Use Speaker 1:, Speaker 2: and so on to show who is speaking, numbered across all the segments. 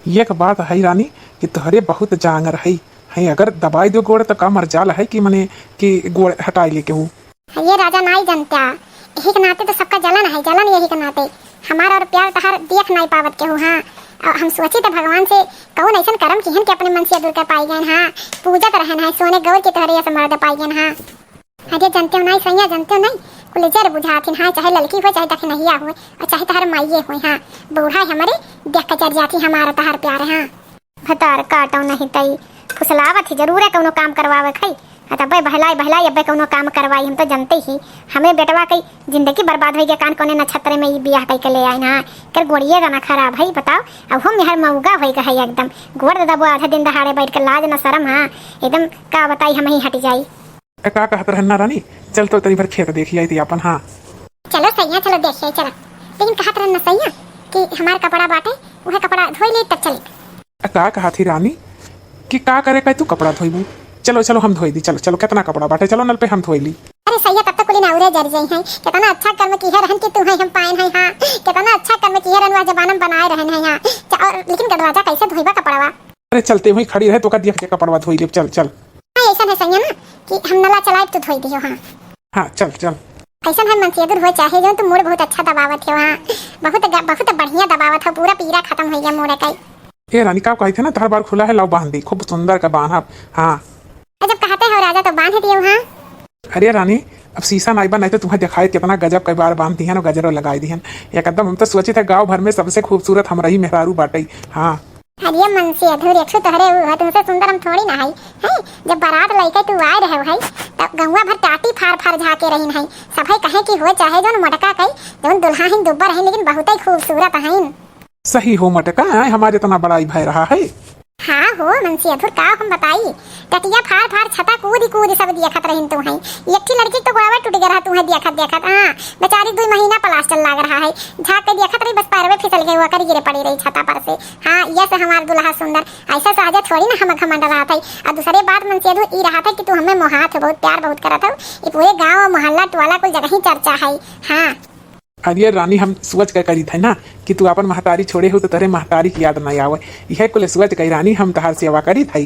Speaker 1: एक बात है रानी कि तोहरे बहुत जांगर है अगर दबाई दो गोड़ तो का मर जाला है कि मने कि गोड़ हटाई ले के हूँ।
Speaker 2: ये राजा नहीं जानता, यही के नाते तो सबका जलन है, जलन यही के नाते हमारा और प्यार तहार देख नहीं पावत के हूँ। हाँ और हम सोचे तो भगवान से कौन ऐसा कर्म किहन के अपने मन से दूर कर पाई गए। हाँ पूजत रहन है सोने गौर के तोहरे ऐसा मर्द पाई गए। हाँ अरे जानते हो नहीं सैया, जानते हो नहीं कुलेजर बुझाती। हाँ चाहे लड़की हो चाहे दखनहिया हो और चाहे तहार माइये हो। हाँ बूढ़ा हमारे देख के जर जाती हमारा तहार प्यार। हाँ भतार काटो नहीं तई फुसलावत ही जरूर है कौनो काम करवावे खई तब बहलाई बहलाई अब कौनो काम करवाई। हम तो जानते ही हमें बेटवा कई जिंदगी बर्बाद हो गया कान कोने नक्षत्र में ये बियाह कई के ले आए ना कर गोड़िए गाना खराब है बताओ। अब हम मेहर मऊगा हो गए है एकदम गोड़ दबो आधा दिन दहाड़े बैठ कर लाज न शरम। हाँ एकदम का बताई हम ही हट जाई।
Speaker 1: का कहत रहना रानी चल तो तरी भर खेत देखी आई थी अपन। हाँ
Speaker 2: चलो सैया चलो देखिए चलो, लेकिन कहत रहना सैया कि हमार कपड़ा बाटे वह कपड़ा धोई ले तब चले।
Speaker 1: का कहा थी रानी कि का करे का तू कपड़ा धोईबू। चलो चलो हम धोई दी, चलो चलो कितना कपड़ा बाटे चलो नल पे हम धोई ली।
Speaker 2: अरे सैया तब तक कुली नाउरे जर जाई है कितना अच्छा कर्म की है रहन कि तू है हम पाइन है। हाँ कितना अच्छा कर्म की है रहन जबानम बनाए रहन है। हाँ और लेकिन गडराजा कैसे धोईबा कपड़वा।
Speaker 1: अरे चलते हुई खड़ी रहे तो का देख के कपड़वा धोई ले। चल चल
Speaker 2: हाँ ऐसा है सैया ना कि हम नला चलाए तो धोई दियो। हाँ
Speaker 1: हाँ चल चल
Speaker 2: ऐसा है मनसिया दूर हो चाहे जो तुम मूड बहुत अच्छा दबावत हो। हाँ बहुत बढ़िया दबावत हो पूरा पीरा खत्म हो गया मोरे का।
Speaker 1: ए रानी का कही थे ना तार बार खुला है लाओ बांध दी खूब सुंदर का बांध। हाँ
Speaker 2: जब कहते हो राजा तो बांध दियो। हाँ
Speaker 1: अरे रानी अब शीशा नाइबा नहीं तो तुम्हें दिखाई कितना गजब कई बार बांध दिहन और गजरो लगाई दिहन एकदम। हम तो सोचे थे गांव भर में सबसे खूबसूरत हम रही मेहरारू बाटई। हाँ
Speaker 2: अरे मन से अधूर एक सौ तोहरे हुआ तुमसे सुंदर हम थोड़ी ना है। जब बारात लइके तू आए रहे है तब गंगा भर टाटी फार फार झाके रही है सभई कहे कि हो चाहे जो मटका कई जो दुल्हा है दुब्बर है लेकिन बहुत ही खूबसूरत है।
Speaker 1: सही हो मटका हमारे इतना बड़ाई भय रहा है।
Speaker 2: हाँ हो मनसी अधूर का हम बताई टटिया फार फार छता कूदी सब देखत रही तू है। एक ही लड़की तो गोड़वा टूट गया तू है देखत। हाँ बेचारी 2 महीना प्लास्टर लग रहा है झाक के देखत रही बस पैरवे फिसल गई कर गिरे पड़ी रही छता पर से। हाँ ये से हमार दुल्हा सुंदर ऐसा साजा छोड़ी ना हम घमंड रहा था। और दूसरे बात मनसी अधूर ई रहा था कि तू हमें मोहात बहुत प्यार बहुत करत हो ये पूरे गाँव मोहल्ला टोला कुल जगह ही चर्चा है। हाँ
Speaker 1: अरे रानी हम सोच के करी थे ना कि तू अपन महतारी छोड़े हो तो तेरे महतारी की याद नहीं आवे यह कुल सोच के रानी हम तहार सेवा करी थी।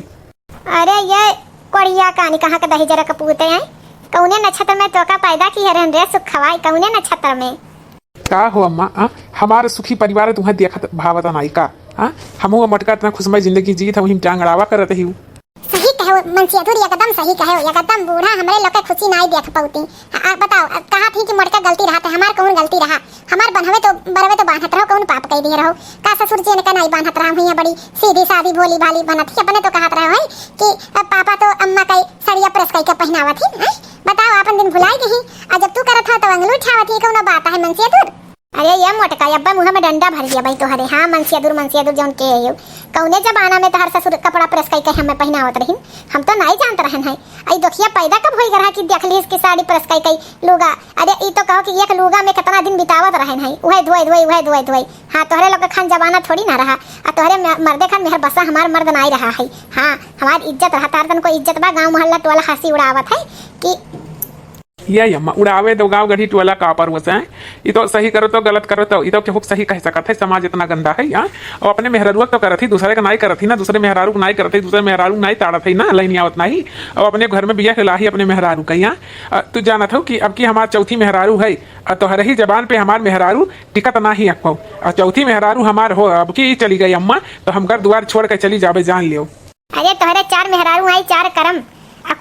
Speaker 2: अरे ये कोड़िया कहानी कहाँ का दही जरा कपूते हैं कौने नक्षत्र में तो का पैदा की है रे सुख खवाई कौने नक्षत्र में
Speaker 1: का हो अम्मा। हमारे सुखी परिवार तुम्हें देखत भावत नहीं का। हम मटका इतना खुशमय जिंदगी जी था वही टांगड़ावा करत ही।
Speaker 2: सही कहे मनसी अधूर एकदम सही कहे एकदम बूढ़ा हमरे लोग के खुशी नहीं देख पाती। बताओ कहा थी कि मटका गलती रहा था हमार कौन गलती रहा हमार बनहवे तो बरवे तो बांधत रहो कौन पाप कह दिए रहो का ससुर जी ने का नहीं बांधत रहा हुई बड़ी सीधी सादी भोली भाली बनत थी अपने तो कहत रहे है कि पापा तो अम्मा कई सड़िया प्रेस कई के पहनावत थी। बताओ अपन दिन भुलाई गई और जब तू करत हो तो अंगलू उठावत थी कौन बात है मनसी अधूर। अरे ये मोटका अब्बा मुँह में डंडा भर दिया भाई तोहरे। हाँ मनसी अधूर जौन के है कौने जमाना में तोहर ससुर कपड़ा प्रेस कई के हमें पहनावत रही हम तो नहीं जानते रहन है। आई दोखिया पैदा कब होई रहा कि देख ली इसकी साड़ी प्रेस कई लुगा। अरे ई तो कहो कि एक लुगा में कितना दिन बितावत रहन है वह धोई। हाँ तोहरे लोग खान जमाना थोड़ी ना रहा और तोहरे मर्दे खान मेहर बसा हमार मर्द नहीं रहा है। हाँ हमारी इज्जत रहा तार तन को इज्जत बा गाँव मोहल्ला टोला हंसी उड़ावत है कि
Speaker 1: ये अम्मा उड़ावे दो गाँव गढ़ी टोला का पर वसे ये तो सही करो तो गलत करो तो ये तो केहू सही कह सकत है समाज इतना गंदा है। यहाँ और अपने मेहरारू तो करत ही दूसरे का नहीं करत ही ना दूसरे मेहरारू नहीं करत ही दूसरे मेहरारू नहीं ताड़त है ना लाइन आवत नहीं और अपने घर में बिया खिला ही अपने मेहरारू का। यहाँ तू जानत हो कि अब की हमार चौथी मेहरारू है और तो हर ही जबान पे हमार मेहरारू टिकत ना ही अखो और चौथी मेहरारू हमार हो अब की चली गई अम्मा तो हम घर द्वार छोड़ के चली जावे जान लियो।
Speaker 2: अरे तोहरे 4 मेहरारू आई 4 करम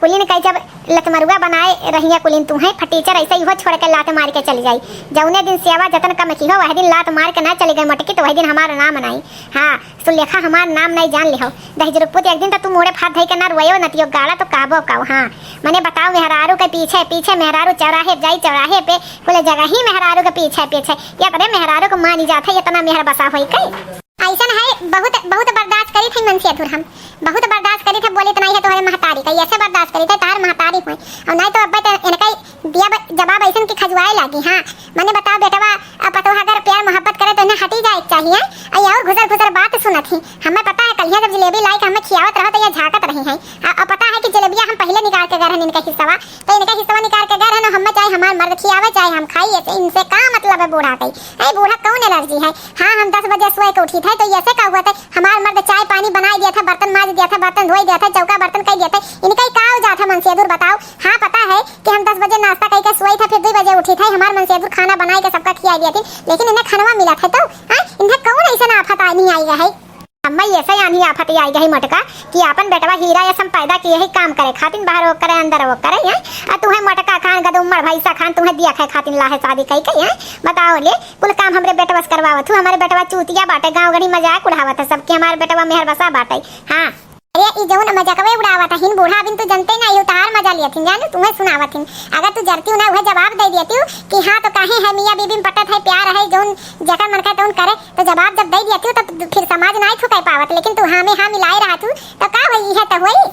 Speaker 2: कुलीन कई जब लतमरुआ बनाए रहिया कुलीन तू है फटीचर ऐसे ही हो छोड़ के लात मार के चली जाई जौने दिन सेवा जतन कम की हो वह दिन लात मार के ना चली गई मटकी तो वही दिन हमारा नाम नहीं। हाँ सुलेखा हमार नाम नहीं जान लिहो दही जरूरत एक दिन तो तू मोड़े फाट धई के ना रोयो नतियो गाड़ा तो काबो काओ। हाँ मैंने बताओ मेहरारू के पीछे पीछे मेहरारू चौराहे जाई चौराहे पे कुल जगह ही मेहरारू के पीछे पीछे या करे मेहरारू को मानी जाता इतना मेहर बसा हो कई ऐसा है बहुत बर्दाश्त करी थी मनसी अधूर हम बहुत बर्दाश्त करी थे बोली तो नहीं है तुम्हारे महतारी का ऐसे बर्दाश्त करी थे तार महतारी हुई और नहीं तो अब इनका दिया जवाब ऐसा की खजुआए लगी। हाँ मैंने बताओ बेटवा पतो अगर प्यार मोहब्बत करे तो इन्हें हटी जाए चाहिए और घुसर बात सुनत ही हमें पता है कल बढ़िया जब जलेबी लाई के हमें खियावत रहा तो ये झाकत रही है। और पता है कि जलेबिया हम पहले निकाल के गए हैं इनका हिस्सा, तो इनका हिस्सा निकाल के गए हैं ना, हम चाहे हमार मर्द खियावे चाहे हम खाइए, तो इनसे का मतलब है बूढ़ा कही है? बूढ़ा कौन एलर्जी है? हाँ हम 10 बजे सोए के उठी थे तो ऐसे का हुआ था, हमार मर्द चाय पानी बना दिया था, बर्तन मांज दिया था, बर्तन धोई दिया था, चौका बर्तन कर दिया था, इनका ही का हो जाता मनसेदुर बताओ। हाँ पता है कि हम 10 बजे नाश्ता करके सोई था, फिर 2 बजे उठी थे, हमार मनसेदुर खाना बनाई के सबका खिया दिया थी, लेकिन इन्हें खाना मिला था तो इन्हें कौन ऐसा आफत नहीं आई है? अम्मा ऐसा यानी आफत आई गई मटका कि अपन बेटवा हीरा या सम पैदा किए ही काम करे खातिन, बाहर वो करे अंदर वो करे है। और तुम्हें मटका खान गद उम्र भैसा खान तुम्हें दिया खाए खातिन ला है शादी कई कई है। बताओ ले कुल काम हमरे बेटवा से करवावत हूँ, हमारे बेटवा चूतिया बाटे, गाँव गढ़ी मजाक उड़ावत है सबके, हमारे बेटवा मेहर बसा बाटे। हाँ अरे ई जौन मजाकवे उड़ावत हिन बूढ़ा बिन तू जनते नहीं हो, तार मजा लिया थी जाने तुम्हें सुनावत हिन। अगर तू जरती हो ना वह जवाब दे देती हूँ कि हाँ तो काहे है मियाँ बीबी में पटत है प्यार है जौन जकर मन का तौन करे, तो जवाब जब दे देती हूँ तो फिर समाज नहीं थू कह पावत, लेकिन तू हाँ में हाँ मिलाए रहा तू तो का हुई है तो हुई।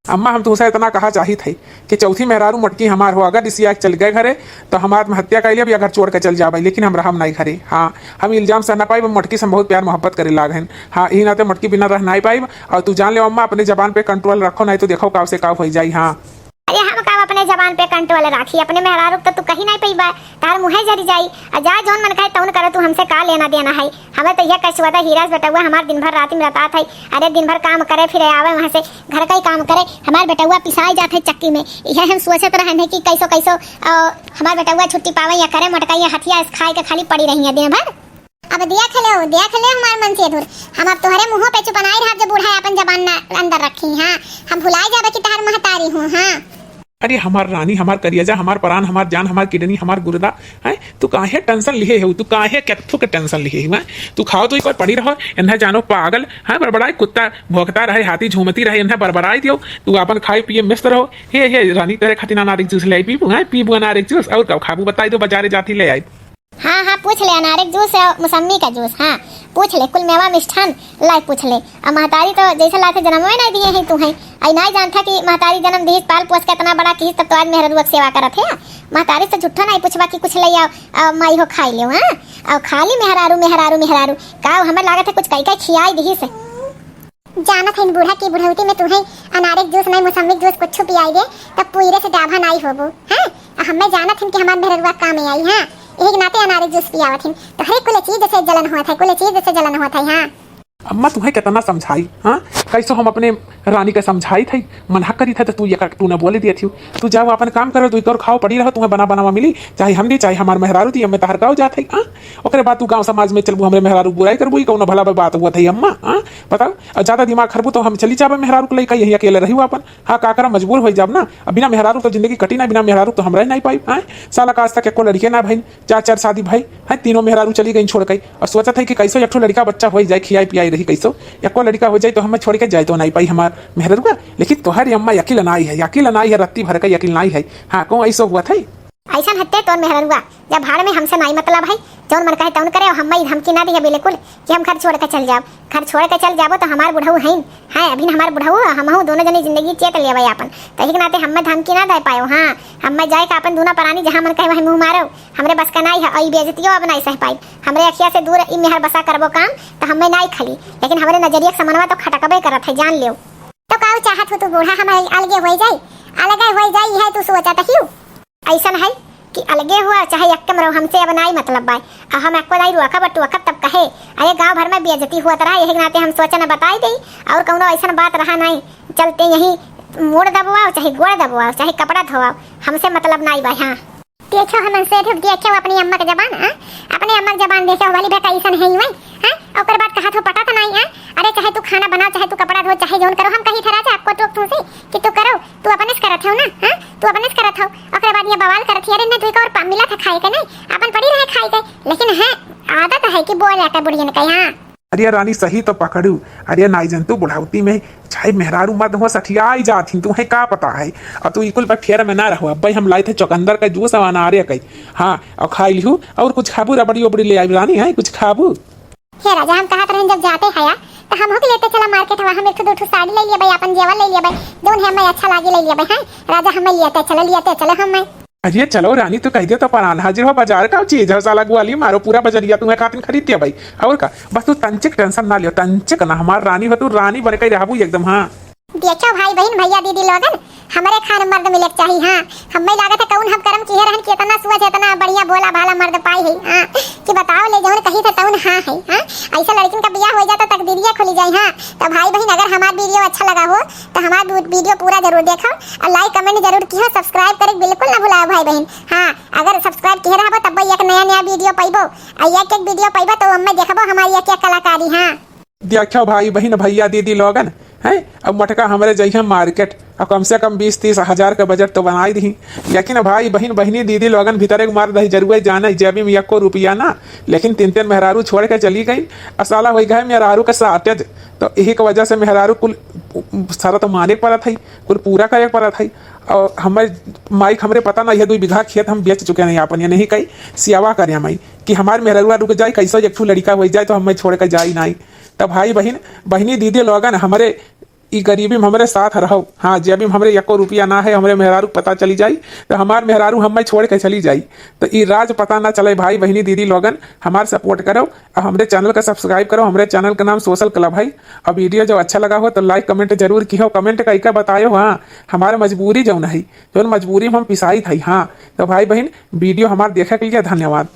Speaker 1: अम्मा हम तुमसे इतना कहा चाही थे कि चौथी मेहरारू मटकी हमार हो, अगर इसी आग चल गए घरे तो हम आत्महत्या कर लिया, घर छोड़ के चल जाए, लेकिन हम रहम नहीं घरे। हाँ हम इल्जाम से न पाई, मटकी से बहुत प्यार मोहब्बत करे लाग हैं। हाँ यही नाते मटकी बिना रह नहीं पाई। और तू जान ले अम्मा अपने जबान पे कंट्रोल रखो, नहीं तो देखो काव से काव हो जाए। हाँ
Speaker 2: अरे हम का अपने जबान पे कंट्रोल राखी, अपने मेहरारू तो तू कहीं नहीं पईबा, तार मुहे जरी जाई, जा जोन मन खाए तौन करे, तू हमसे का लेना देना है? हमें तो यह कछुआ था हीरा बेटा हुआ हमार दिन भर रात में रहता था, अरे दिन भर काम करे फिर आवे वहाँ से घर का ही काम करे, हमार बेटा हुआ पिसाई जाते चक्की में। यह हम सोचते रहे कि कैसो कैसो हमार बेटा हुआ छुट्टी पावे या करे मटका या हथिया खाए के खाली पड़ी रही है दिन भर। अब दिया खेले हमार मन से दूर, हम अब तुम्हारे मुंहों पे चुपनाई रहा जब बूढ़ा अपन जबान अंदर रखी। हाँ हम भुलाए जावे कि तार महतारी हूँ। हाँ
Speaker 1: अरे हमार रानी, हमार करियजा, हमार प्राण, हमार जान, हमार किडनी, हमार गुर्दा है, तू काहे टेंशन लिए हो? तू काहे केथु के टेंशन लिए हुआ? तू खाओ तो एक बार पड़ी रहो, इन्हें जानो पागल है बड़बड़ाई, कुत्ता भौंकता रहे, हाथी झूमती रहे, इन्हें बड़बड़ाई दियो, तू अपन खाए पिए मस्त रहो। हे रानी तेरे खातिर अनारिक जूस ले आई, पीबू है पीबू अनारिक जूस, और कब खाबू बताई दो, बाजारे जाती ले आई।
Speaker 2: हाँ हाँ पूछ ले, अनारिक जूस और मौसमी का जूस, हाँ पूछ ले, कुल मेवा मिष्ठान लाई पूछ ले। अब महतारी तो जैसे लाते जन्म में नहीं दिए हैं तुम्हें, आई नहीं जानता कि महतारी जन्म दी पाल पोस के इतना बड़ा की, तब तो आज मेहरुआ की सेवा करत है। महतारी से झूठा नहीं पूछवा कि कुछ ले आओ माई हो खाई लियो। हाँ और खाली मेहरारू मेहरारू मेहरारू का हमें लागत है कुछ कई कई खियाई दी से। जाना था इन बूढ़ा की बुढ़ौती में तुम्हें अनारिक जूस नहीं मौसमी जूस कुछ पियाई दे तब पूरे से डाभा नहीं होबो। हाँ हमें जाना था कि हमारे मेहरुआ काम में आई। हाँ एक नाते अनारिक जूस पियावत हिन तो हर कुल चीज से जलन हुआ था, कुल चीज से जलन हुआ था। हाँ
Speaker 1: अम्मा तुम्हें कितना समझाई, हाँ कैसो हम अपने रानी का समझाई थी, मना करी था तो तू न बोले दिया थी, तू जाओ अपन काम करो, तू कर खाओ पड़ी रहो, तुम्हें बना बनावा मिली, चाहे हम दी चाहे हमारे मेहरारू थी, हमें तहर गाँव जाते। हाँ ओकरे बाद तू गाँव समाज में चलबू, हमारे मेहरारू बुराई करबू, कौन भला बात हुआ थी अम्मा? हाँ बताओ ज्यादा दिमाग खरबू तो हम चली जाबे मेहरारू को लेकर, यही अकेले रही अपन। हाँ का करा मजबूर हो जाब ना, बिना मेहरारू तो जिंदगी कटी ना, बिना मेहरारू तो हम रह नहीं पाई। हाँ साला का आज तक एको लड़के ना भाई, 4 शादी भाई है, तीनों मेहरारू चली गई छोड़ गई, और सोचा था कि कैसो एक लड़का बच्चा हो जाए, खियाई पियाई रही, कैसो एको लड़का हो जाए तो हमें छोड़ के जाए तो नहीं पाई हमार मेहरुआ। लेकिन तोहरी अम्मा यकील नहीं है, यकील नहीं है, रत्ती भर का यकील नहीं है। हाँ कौन ऐसा हुआ था?
Speaker 2: ऐसा हत्ते तो मेहरुआ जब भाड़ में हमसे नहीं मतलब है, जौन मन कहे तौन करे, और हमें धमकी ना दी बिल्कुल कि हम घर छोड़ के चल जाओ, घर छोड़ के चल जाबो तो हमार बुढ़ऊ है। हाँ अभी हमार बुढ़ऊ हमहू दोनों जनी जिंदगी चेत ले अपन, तो एक नाते हमें धमकी ना दे पाओ। हाँ हमें जाए का अपन दूना प्राणी जहाँ मन कहे वही मुँह मारो, हमरे बस का नहीं है, और बेइज्जतियों अब नहीं सह पाई, हमरे अखिया से दूर ई मेहर बसा करबो काम तो हमें नहीं खली, लेकिन हमारे नजरिया समनवा तो खटकबे करत है, जान लियो। तो काऊ चाहत हो तू बूढ़ा हमारे अलगे हो जाए, अलगे हो जाए है तू सोचता क्यों? ऐसा है कि अलगे हुआ चाहे यक्कम रहो, हमसे अब नहीं मतलब बाय, हम आपको नहीं रुआ बट वक्त तब कहे, अरे गांव भर में बेइज्जती हुआ रहा, यही नाते हम सोचा न बताई दी, और कौनो ऐसा बात रहा नहीं, चलते यही मोड़ दबवाओ चाहे गोड़ दबवाओ चाहे कपड़ा धोवाओ, हमसे मतलब नहीं भाई। हाँ देखो हम से देखो अपनी अम्मा की जबान, अपने अम्मा की जबान देखो वाली बेटा ऐसा है ही वही। हाँ और बात कहा तो पता तो नहीं है, अरे चाहे तू खाना बनाओ चाहे तू कपड़ा धो चाहे जोन करो, हम कहीं थरा जा आपको टोक तुमसे कि तू करो, तू अपने से करत हो ना। हाँ तू अपने से करत हो, और बाद ये बवाल करत अरे ना तू एक और मिला था खाए के नहीं, अपन पड़ी रहे खाए के, लेकिन है आदत है कि बोल आता बुढ़ियन का। हाँ
Speaker 1: अरे रानी सही तो पकड़ू, अरे नाई जंतु बुढ़ावती में चाहे मेहरारू मत हो सठियाई जाती, तुम्हें का पता है, और तू इकुल पर फेर में ना रहो। अब भाई हम लाए थे चौकंदर का जूस और अनारे कई, हाँ और खा लिहू, और कुछ खाबू, रबड़ी उबड़ी ले आई रानी है कुछ खाबू।
Speaker 2: हे राजा हम कहा जब जाते हैं तो हम हो लेते चला मार्केट, वहाँ हम एक दो साड़ी ले लिया भाई, अपन जेवर ले लिया भाई, जोन है हमें अच्छा लागे ले लिया भाई। हाँ राजा हमें लिया चलो हम
Speaker 1: अरे चलो रानी तो कह दियो तो परान हाजिर हो, बाजार का चीज है साला ग्वाली मारो पूरा बजरिया तुम्हें खातिर खरीद दिया भाई। और का बस तू तंचिक टेंशन ना लियो, तंचिक ना, हमार रानी हो तू, रानी बन के रहबू एकदम। हाँ
Speaker 2: देखो भाई बहन भैया दीदी लोगन, हमारे खान मर्द मिले के चाहिए। हाँ हमें लागत है कौन हम करम किए रहन कि इतना सुअज इतना बढ़िया भोला भाला मर्द पाई है। हाँ कि बताओ ले जौन कही था तौन हाँ है। हाँ ऐसा लड़किन का ब्याह हो जाए तो तकदीरिया खुली जाए। हाँ तो भाई बहन अगर हमारा वीडियो अच्छा लगा हो तो हमारा वीडियो पूरा जरूर देखो और लाइक कमेंट जरूर किया, सब्सक्राइब करे बिल्कुल ना भुलाओ भाई बहन। हाँ अगर सब्सक्राइब किए रहबो तब एक नया वीडियो पाइबो, एक वीडियो पाइबो तो हमें देखबो हमारी एक कलाकारी। हाँ
Speaker 1: देखो भाई बहन भैया दीदी लोगन है, अब मटका हमारे जइहे मार्केट और कम से कम 20-30 हजार का बजट तो बनाई दी। लेकिन भाई बहन बहनी दीदी लोगन भीतर एक मार दही जरूर जाना जेबी में 1 रुपया ना, लेकिन 3 मेहरारू छोड़ के चली गई। असाला हो गए मेहरारू का साटेज, तो यही की वजह से मेहरारू कुल सारा तो माने पड़ा था, कुल पूरा करे पड़ा था। और हमारे माइक हमरे पता ना ये 2 बीघा खेत हम बेच चुके नहीं अपन, ये नहीं कही सियावा करे माई कि हमारे मेहरुआ रुक जाए, कैसे एक लड़का हो जाए तो हमें छोड़ कर जाए नहीं। तब भाई बहन बहनी दीदी लोगन हमारे ई गरीबी में हमारे साथ रहो। हाँ जब भी हमारे 1 रुपया ना है हमारे मेहरारू पता चली जाए तो हमारे मेहरारू हमें छोड़ के चली जाए, तो ई राज पता ना चले। भाई बहनी दीदी लोगन हमारे सपोर्ट करो और हमारे चैनल का सब्सक्राइब करो। हमारे चैनल का नाम सोशल क्लब है। और वीडियो जो अच्छा लगा हो तो लाइक कमेंट जरूर की हो, कमेंट करके बतायो। हाँ हमारे मजबूरी जो नहीं, जो मजबूरी में हम पिसाई थी। हाँ तो भाई बहन वीडियो हमारे देखने के लिए धन्यवाद।